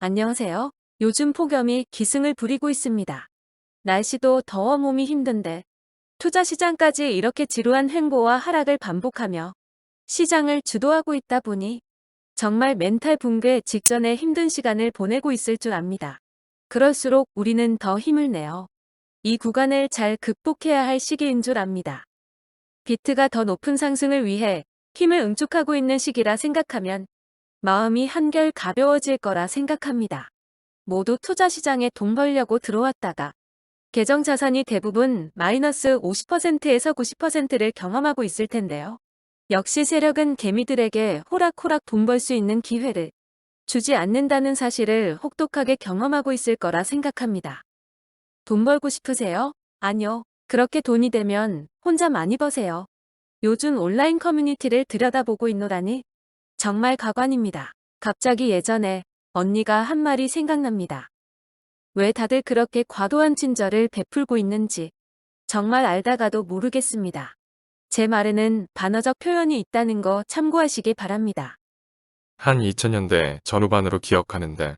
안녕하세요. 요즘 폭염이 기승을 부리고 있습니다. 날씨도 더워 몸이 힘든데 투자 시장까지 이렇게 지루한 횡보와 하락을 반복하며 시장을 주도하고 있다 보니 정말 멘탈 붕괴 직전에 힘든 시간을 보내고 있을 줄 압니다. 그럴수록 우리는 더 힘을 내어 이 구간을 잘 극복해야 할 시기인 줄 압니다. 비트가 더 높은 상승을 위해 힘을 응축하고 있는 시기라 생각하면 마음이 한결 가벼워질 거라 생각합니다. 모두 투자 시장에 돈 벌려고 들어왔다가 계정 자산이 대부분 마이너스 50%에서 90%를 경험하고 있을 텐데요. 역시 세력은 개미들에게 호락호락 돈 벌 수 있는 기회를 주지 않는다는 사실을 혹독하게 경험하고 있을 거라 생각합니다. 돈 벌고 싶으세요? 아니요. 그렇게 돈이 되면 혼자 많이 버세요. 요즘 온라인 커뮤니티를 들여다보고 있노라니 정말 가관입니다. 갑자기 예전에 언니가 한 말이 생각납니다. 왜 다들 그렇게 과도한 친절을 베풀고 있는지 정말 알다가도 모르겠습니다. 제 말에는 반어적 표현이 있다는 거 참고하시기 바랍니다. 한 2000년대 전후반으로 기억하는데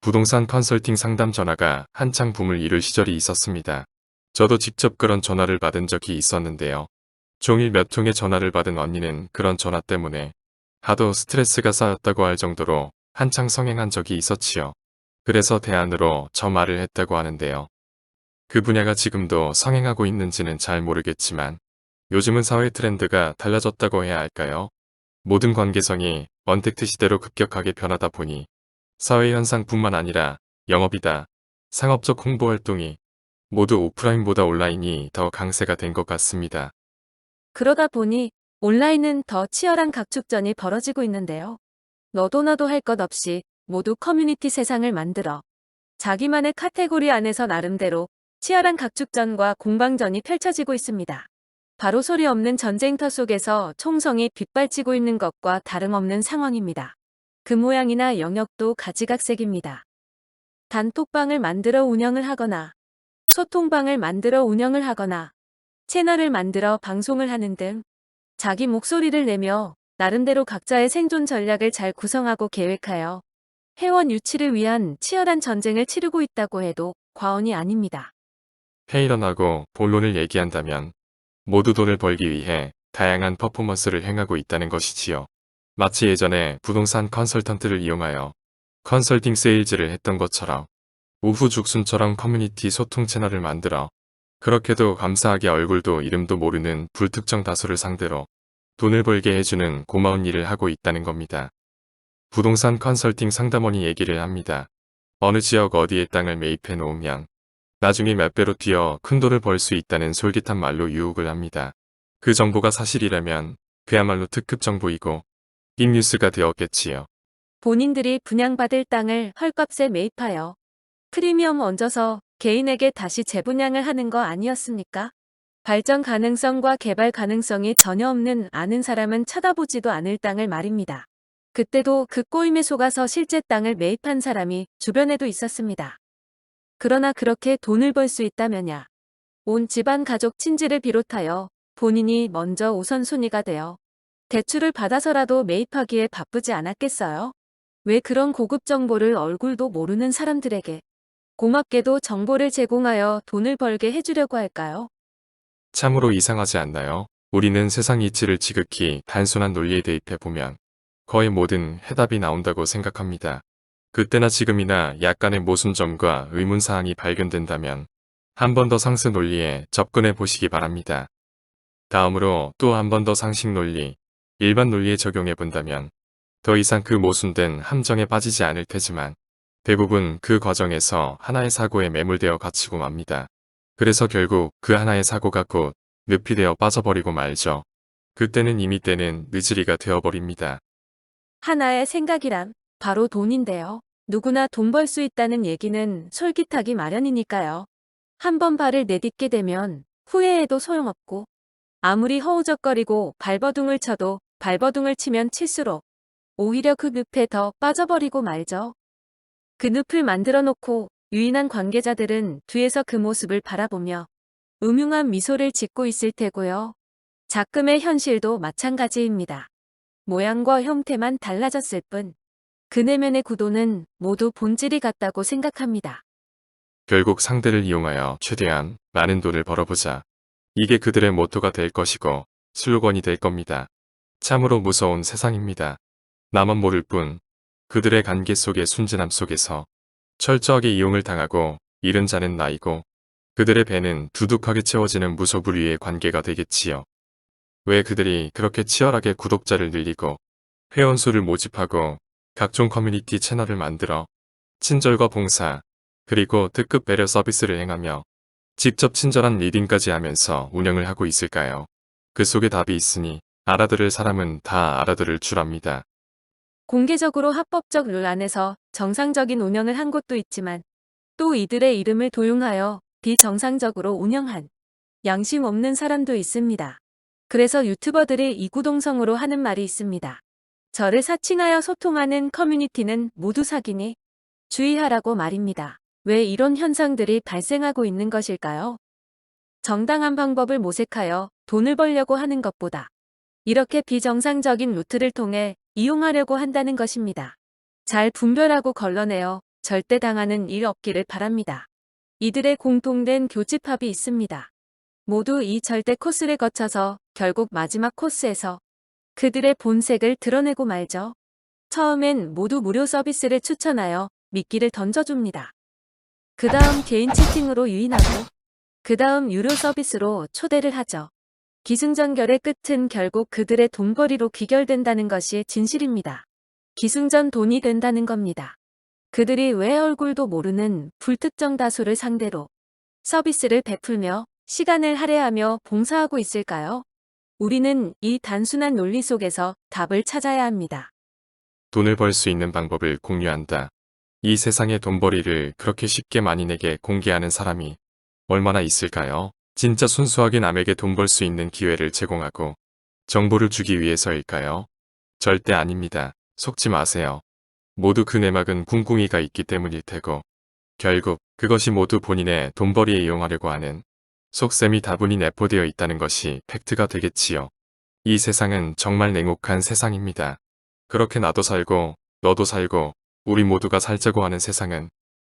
부동산 컨설팅 상담 전화가 한창 붐을 이룰 시절이 있었습니다. 저도 직접 그런 전화를 받은 적이 있었는데요. 종일 몇 통의 전화를 받은 언니는 그런 전화 때문에 하도 스트레스가 쌓였다고 할 정도로 한창 성행한 적이 있었지요. 그래서 대안으로 저 말을 했다고 하는데요. 그 분야가 지금도 성행하고 있는지는 잘 모르겠지만 요즘은 사회 트렌드가 달라졌다고 해야 할까요? 모든 관계성이 언택트 시대로 급격하게 변하다 보니 사회 현상뿐만 아니라 영업이다, 상업적 홍보 활동이 모두 오프라인보다 온라인이 더 강세가 된 것 같습니다. 그러다 보니 온라인은 더 치열한 각축전이 벌어지고 있는데요. 너도 나도 할 것 없이 모두 커뮤니티 세상을 만들어 자기만의 카테고리 안에서 나름대로 치열한 각축전과 공방전이 펼쳐지고 있습니다. 바로 소리 없는 전쟁터 속에서 총성이 빗발치고 있는 것과 다름없는 상황입니다. 그 모양이나 영역도 가지각색입니다. 단톡방을 만들어 운영을 하거나 소통방을 만들어 운영을 하거나 채널을 만들어 방송을 하는 등 자기 목소리를 내며 나름대로 각자의 생존 전략을 잘 구성하고 계획하여 회원 유치를 위한 치열한 전쟁을 치르고 있다고 해도 과언이 아닙니다. 회의론하고 본론을 얘기한다면 모두 돈을 벌기 위해 다양한 퍼포먼스를 행하고 있다는 것이지요. 마치 예전에 부동산 컨설턴트를 이용하여 컨설팅 세일즈를 했던 것처럼 우후죽순처럼 커뮤니티 소통 채널을 만들어 그렇게도 감사하게 얼굴도 이름도 모르는 불특정 다수를 상대로 돈을 벌게 해주는 고마운 일을 하고 있다는 겁니다. 부동산 컨설팅 상담원이 얘기를 합니다. 어느 지역 어디에 땅을 매입해 놓으면 나중에 몇 배로 뛰어 큰 돈을 벌 수 있다는 솔깃한 말로 유혹을 합니다. 그 정보가 사실이라면 그야말로 특급 정보이고 빅뉴스가 되었겠지요. 본인들이 분양받을 땅을 헐값에 매입하여 프리미엄 얹어서 개인에게 다시 재분양을 하는 거 아니었습니까? 발전 가능성과 개발 가능성이 전혀 없는 아는 사람은 쳐다보지도 않을 땅을 말입니다. 그때도 그 꼬임에 속아서 실제 땅을 매입한 사람이 주변에도 있었습니다. 그러나 그렇게 돈을 벌 수 있다면야 온 집안 가족 친지를 비롯하여 본인이 먼저 우선순위가 되어 대출을 받아서라도 매입하기에 바쁘지 않았겠어요? 왜 그런 고급 정보를 얼굴도 모르는 사람들에게 고맙게도 정보를 제공하여 돈을 벌게 해주려고 할까요? 참으로 이상하지 않나요? 우리는 세상 이치를 지극히 단순한 논리에 대입해보면 거의 모든 해답이 나온다고 생각합니다. 그때나 지금이나 약간의 모순점과 의문사항이 발견된다면 한 번 더 상승 논리에 접근해 보시기 바랍니다. 다음으로 또 한 번 더 상식 논리, 일반 논리에 적용해 본다면 더 이상 그 모순된 함정에 빠지지 않을 테지만 대부분 그 과정에서 하나의 사고에 매몰되어 갇히고 맙니다. 그래서 결국 그 하나의 사고가 곧 늪이 되어 빠져버리고 말죠. 그때는 이미 때는 늦으리가 되어버립니다. 하나의 생각이란 바로 돈인데요. 누구나 돈 벌 수 있다는 얘기는 솔깃하기 마련이니까요. 한 번 발을 내딛게 되면 후회해도 소용없고 아무리 허우적거리고 발버둥을 쳐도 발버둥을 치면 칠수록 오히려 그 늪에 더 빠져버리고 말죠. 그 늪을 만들어 놓고 유인한 관계자들은 뒤에서 그 모습을 바라보며 음흉한 미소를 짓고 있을 테고요. 작금의 현실도 마찬가지입니다. 모양과 형태만 달라졌을 뿐 그 내면의 구도는 모두 본질이 같다고 생각합니다. 결국 상대를 이용하여 최대한 많은 돈을 벌어보자. 이게 그들의 모토가 될 것이고 슬로건이 될 겁니다. 참으로 무서운 세상입니다. 나만 모를 뿐 그들의 관계 속의 순진함 속에서 철저하게 이용을 당하고 잃은 자는 나이고 그들의 배는 두둑하게 채워지는 무소불위의 관계가 되겠지요. 왜 그들이 그렇게 치열하게 구독자를 늘리고 회원수를 모집하고 각종 커뮤니티 채널을 만들어 친절과 봉사 그리고 특급 배려 서비스를 행하며 직접 친절한 리딩까지 하면서 운영을 하고 있을까요? 그 속에 답이 있으니 알아들을 사람은 다 알아들을 줄 압니다. 공개적으로 합법적 룰 안에서 정상적인 운영을 한 곳도 있지만 또 이들의 이름을 도용하여 비정상적으로 운영한 양심 없는 사람도 있습니다. 그래서 유튜버들이 이구동성으로 하는 말이 있습니다. 저를 사칭하여 소통하는 커뮤니티는 모두 사기니 주의하라고 말입니다. 왜 이런 현상들이 발생하고 있는 것일까요? 정당한 방법을 모색하여 돈을 벌려고 하는 것보다 이렇게 비정상적인 루트를 통해 이용하려고 한다는 것입니다. 잘 분별하고 걸러내어 절대 당하는 일 없기를 바랍니다. 이들의 공통된 교집합이 있습니다. 모두 이 절대 코스를 거쳐서 결국 마지막 코스에서 그들의 본색을 드러내고 말죠. 처음엔 모두 무료 서비스를 추천하여 미끼를 던져줍니다. 그 다음 개인 채팅으로 유인하고 그 다음 유료 서비스로 초대를 하죠. 기승전결의 끝은 결국 그들의 돈벌이로 귀결된다는 것이 진실입니다. 기승전 돈이 된다는 겁니다. 그들이 왜 얼굴도 모르는 불특정 다수를 상대로 서비스를 베풀며 시간을 할애하며 봉사하고 있을까요? 우리는 이 단순한 논리 속에서 답을 찾아야 합니다. 돈을 벌 수 있는 방법을 공유한다. 이 세상의 돈벌이를 그렇게 쉽게 만인에게 공개하는 사람이 얼마나 있을까요? 진짜 순수하게 남에게 돈 벌 수 있는 기회를 제공하고 정보를 주기 위해서일까요? 절대 아닙니다. 속지 마세요. 모두 그 내막은 꿍꿍이가 있기 때문일 테고 결국 그것이 모두 본인의 돈벌이에 이용하려고 하는 속셈이 다분히 내포되어 있다는 것이 팩트가 되겠지요. 이 세상은 정말 냉혹한 세상입니다. 그렇게 나도 살고 너도 살고 우리 모두가 살자고 하는 세상은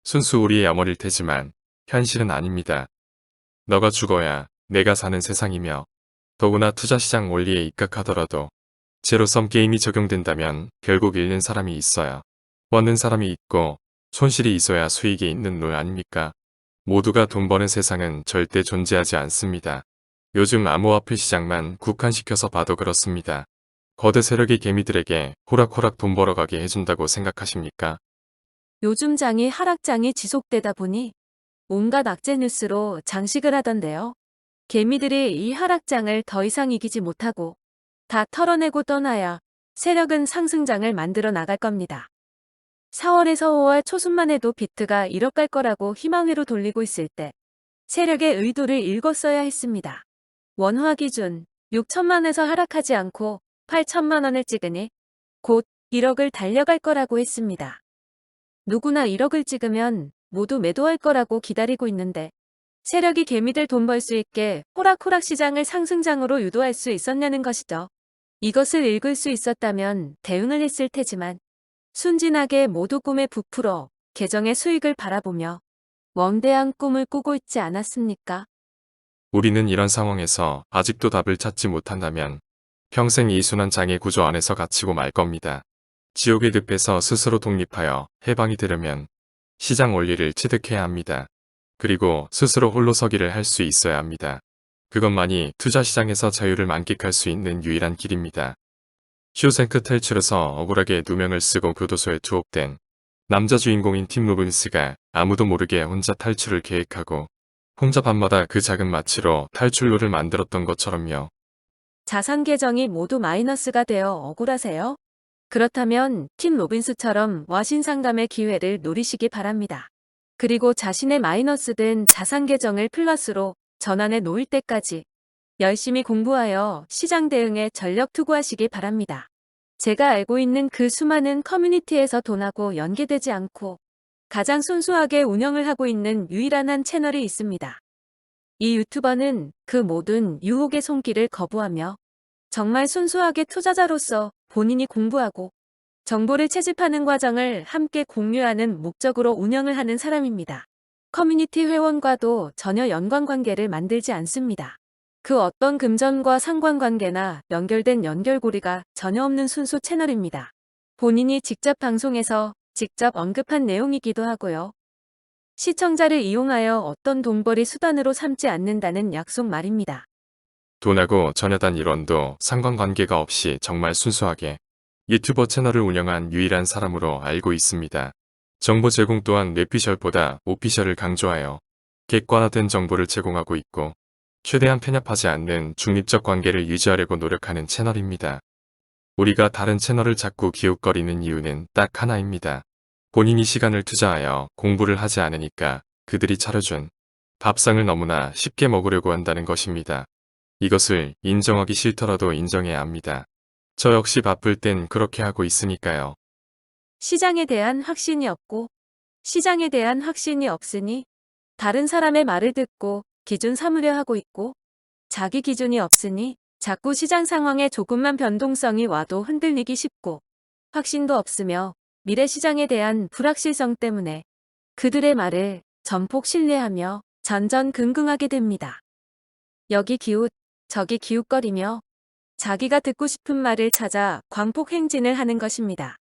순수 우리의 염원일 테지만 현실은 아닙니다. 너가 죽어야 내가 사는 세상이며 더구나 투자시장 원리에 입각하더라도 제로섬 게임이 적용된다면 결국 잃는 사람이 있어야 얻는 사람이 있고 손실이 있어야 수익이 있는 룰 아닙니까? 모두가 돈 버는 세상은 절대 존재하지 않습니다. 요즘 암호화폐 시장만 국한시켜서 봐도 그렇습니다. 거대 세력이 개미들에게 호락호락 돈 벌어가게 해준다고 생각하십니까? 요즘 장이 하락장이 지속되다 보니 온갖 악재 뉴스로 장식을 하던데요. 개미들이 이 하락장을 더 이상 이기지 못하고 다 털어내고 떠나야 세력은 상승장을 만들어 나갈 겁니다. 4월에서 5월 초순만 해도 비트가 1억 갈 거라고 희망회로 돌리고 있을 때 세력의 의도를 읽었어야 했습니다. 원화 기준 6천만에서 하락하지 않고 8천만 원을 찍으니 곧 1억을 달려갈 거라고 했습니다. 누구나 1억을 찍으면 모두 매도할 거라고 기다리고 있는데 세력이 개미들 돈 벌 수 있게 호락호락 시장을 상승장으로 유도할 수 있었냐는 것이죠. 이것을 읽을 수 있었다면 대응을 했을 테지만 순진하게 모두 꿈에 부풀어 계정의 수익을 바라보며 원대한 꿈을 꾸고 있지 않았습니까? 우리는 이런 상황에서 아직도 답을 찾지 못한다면 평생 이 순환 장애 구조 안에서 갇히고 말 겁니다. 지옥의 늪에서 스스로 독립하여 해방이 되려면 시장 원리를 취득해야 합니다. 그리고 스스로 홀로 서기를 할 수 있어야 합니다. 그것만이 투자시장에서 자유를 만끽할 수 있는 유일한 길입니다. 쇼생크 탈출에서 억울하게 누명을 쓰고 교도소에 투옥된 남자 주인공인 팀 로빈스가 아무도 모르게 혼자 탈출을 계획하고 혼자 밤마다 그 작은 마취로 탈출로를 만들었던 것처럼요. 자산 계정이 모두 마이너스가 되어 억울하세요? 그렇다면 팀 로빈스처럼 와신 상담의 기회를 노리시기 바랍니다. 그리고 자신의 마이너스된 자산 계정을 플러스로 전환해 놓을 때까지 열심히 공부하여 시장 대응에 전력 투구하시기 바랍니다. 제가 알고 있는 그 수많은 커뮤니티에서 돈하고 연계되지 않고 가장 순수하게 운영을 하고 있는 유일한 한 채널이 있습니다. 이 유튜버는 그 모든 유혹의 손길을 거부하며 정말 순수하게 투자자로서 본인이 공부하고 정보를 채집하는 과정을 함께 공유하는 목적으로 운영을 하는 사람입니다. 커뮤니티 회원과도 전혀 연관관계를 만들지 않습니다. 그 어떤 금전과 상관관계나 연결된 연결고리가 전혀 없는 순수 채널입니다. 본인이 직접 방송에서 직접 언급한 내용이기도 하고요. 시청자를 이용하여 어떤 돈벌이 수단으로 삼지 않는다는 약속 말입니다. 돈하고 전혀 단 일원도 상관관계가 없이 정말 순수하게 유튜버 채널을 운영한 유일한 사람으로 알고 있습니다. 정보 제공 또한 뇌피셜보다 오피셜을 강조하여 객관화된 정보를 제공하고 있고 최대한 편협하지 않는 중립적 관계를 유지하려고 노력하는 채널입니다. 우리가 다른 채널을 자꾸 기웃거리는 이유는 딱 하나입니다. 본인이 시간을 투자하여 공부를 하지 않으니까 그들이 차려준 밥상을 너무나 쉽게 먹으려고 한다는 것입니다. 이것을 인정하기 싫더라도 인정해야 합니다. 저 역시 바쁠 땐 그렇게 하고 있으니까요. 시장에 대한 확신이 없고 시장에 대한 확신이 없으니 다른 사람의 말을 듣고 기준 삼으려 하고 있고 자기 기준이 없으니 자꾸 시장 상황에 조금만 변동성이 와도 흔들리기 쉽고 확신도 없으며 미래 시장에 대한 불확실성 때문에 그들의 말을 전폭 신뢰하며 전전긍긍하게 됩니다. 여기 기웃 저기 기웃거리며 자기가 듣고 싶은 말을 찾아 광폭 행진을 하는 것입니다.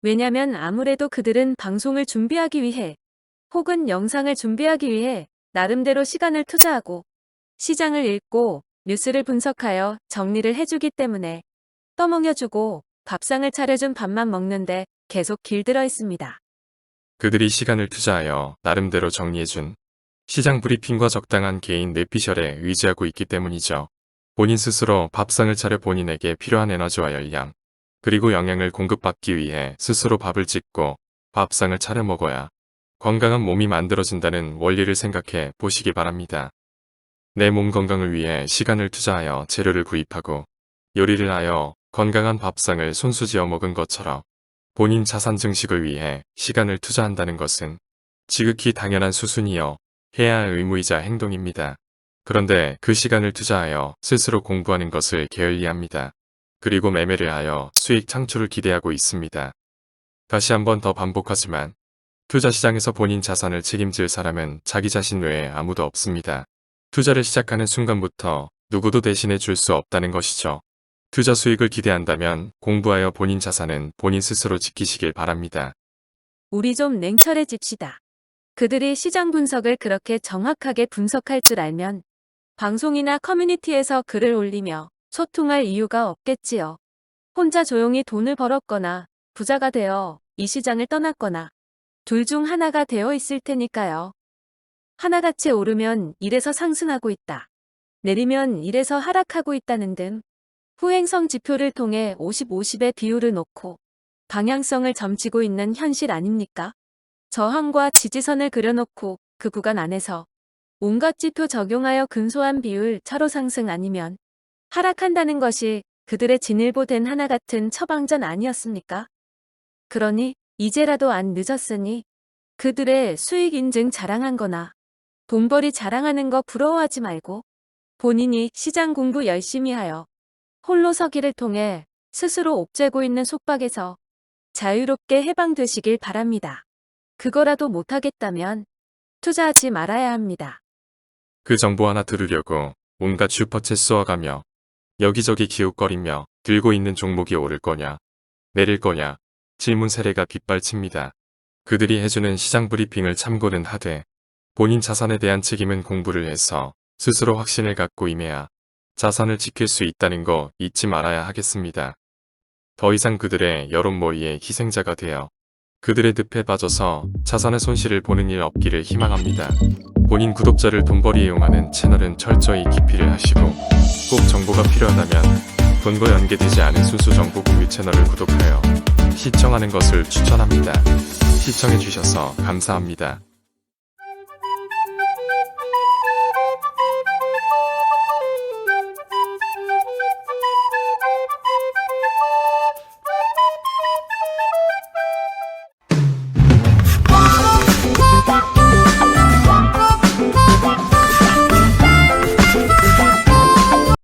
왜냐면 아무래도 그들은 방송을 준비하기 위해 혹은 영상을 준비하기 위해 나름대로 시간을 투자하고 시장을 읽고 뉴스를 분석하여 정리를 해주기 때문에 떠먹여주고 밥상을 차려준 밥만 먹는데 계속 길들어 있습니다. 그들이 시간을 투자하여 나름대로 정리해준 시장 브리핑과 적당한 개인 뇌피셜에 의지하고 있기 때문이죠. 본인 스스로 밥상을 차려 본인에게 필요한 에너지와 열량, 그리고 영양을 공급받기 위해 스스로 밥을 짓고 밥상을 차려 먹어야 건강한 몸이 만들어진다는 원리를 생각해 보시기 바랍니다. 내 몸 건강을 위해 시간을 투자하여 재료를 구입하고 요리를 하여 건강한 밥상을 손수지어 먹은 것처럼 본인 자산 증식을 위해 시간을 투자한다는 것은 지극히 당연한 수순이요 해야 할 의무이자 행동입니다. 그런데 그 시간을 투자하여 스스로 공부하는 것을 게을리합니다. 그리고 매매를 하여 수익 창출을 기대하고 있습니다. 다시 한번 더 반복하지만 투자 시장에서 본인 자산을 책임질 사람은 자기 자신 외에 아무도 없습니다. 투자를 시작하는 순간부터 누구도 대신해 줄 수 없다는 것이죠. 투자 수익을 기대한다면 공부하여 본인 자산은 본인 스스로 지키시길 바랍니다. 우리 좀 냉철해집시다. 그들이 시장 분석을 그렇게 정확하게 분석할 줄 알면 방송이나 커뮤니티에서 글을 올리며 소통할 이유가 없겠지요. 혼자 조용히 돈을 벌었거나 부자가 되어 이 시장을 떠났거나 둘 중 하나가 되어 있을 테니까요. 하나같이 오르면 이래서 상승하고 있다. 내리면 이래서 하락하고 있다는 등 후행성 지표를 통해 50-50의 비율을 놓고 방향성을 점치고 있는 현실 아닙니까? 저항과 지지선을 그려놓고 그 구간 안에서 온갖 지표 적용하여 근소한 비율 차로 상승 아니면 하락한다는 것이 그들의 진일보된 하나 같은 처방전 아니었습니까? 그러니 이제라도 안 늦었으니 그들의 수익 인증 자랑한 거나 돈벌이 자랑하는 거 부러워하지 말고 본인이 시장 공부 열심히 하여 홀로 서기를 통해 스스로 옥죄고 있는 속박에서 자유롭게 해방되시길 바랍니다. 그거라도 못하겠다면 투자하지 말아야 합니다. 그 정보 하나 들으려고 온갖 슈퍼챗 쏘아가며 여기저기 기웃거리며 들고 있는 종목이 오를 거냐, 내릴 거냐 질문 세례가 빗발칩니다. 그들이 해주는 시장 브리핑을 참고는 하되 본인 자산에 대한 책임은 공부를 해서 스스로 확신을 갖고 임해야 자산을 지킬 수 있다는 거 잊지 말아야 하겠습니다. 더 이상 그들의 여론몰이의 희생자가 되어 그들의 늪에 빠져서 자산의 손실을 보는 일 없기를 희망합니다. 본인 구독자를 돈벌이에 이용하는 채널은 철저히 기피를 하시고 꼭 정보가 필요하다면 돈과 연계되지 않은 순수 정보 공유 채널을 구독하여 시청하는 것을 추천합니다. 시청해주셔서 감사합니다.